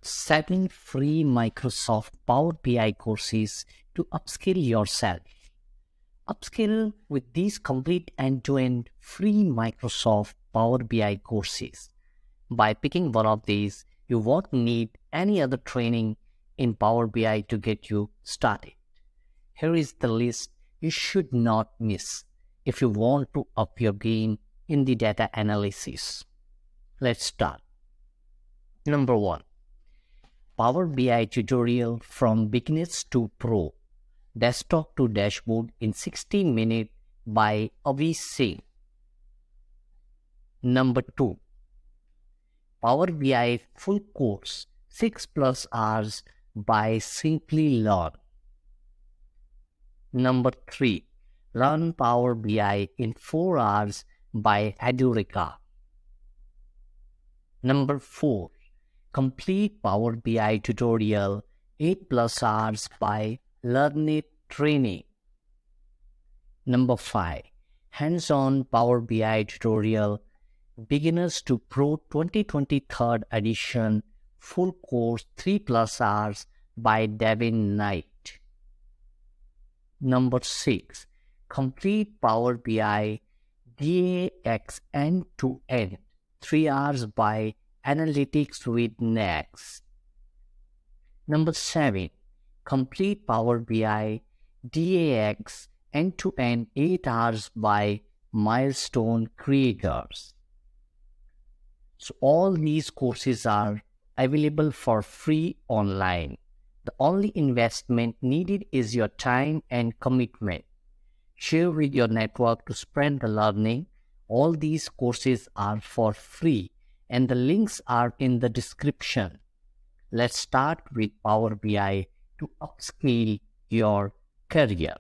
7 free Microsoft Power BI courses to upskill yourself. Upskill with these complete end-to-end free Microsoft Power BI courses. By picking one of these, you won't need any other training in Power BI to get you started. Here is the list you should not miss if you want to up your game in the data analysis. Let's start. Number 1. Power BI tutorial from beginners to pro. Desktop to dashboard in 60 minutes by Singh. Number 2. Power BI full course 6+ hours by Simplilearn. Number 3. Learn Power BI in 4 hours by Edureka. Number 4. Complete Power BI tutorial 8+ hours by Learnit training. Number 5. Hands-on Power BI tutorial Beginners to Pro 2023 edition full course 3+ hours by Devin. Number 6. Complete Power BI DAX end-to-end 3 hours by Analytics with Nags. Number 7. Complete Power BI DAX end-to-end 8 hours by Milestone creators. So all these courses are available for free online. The only investment needed is your time and commitment. Share with your network to spread the learning. All these courses are for free and the links are in the description. Let's start with Power BI to upskill your career.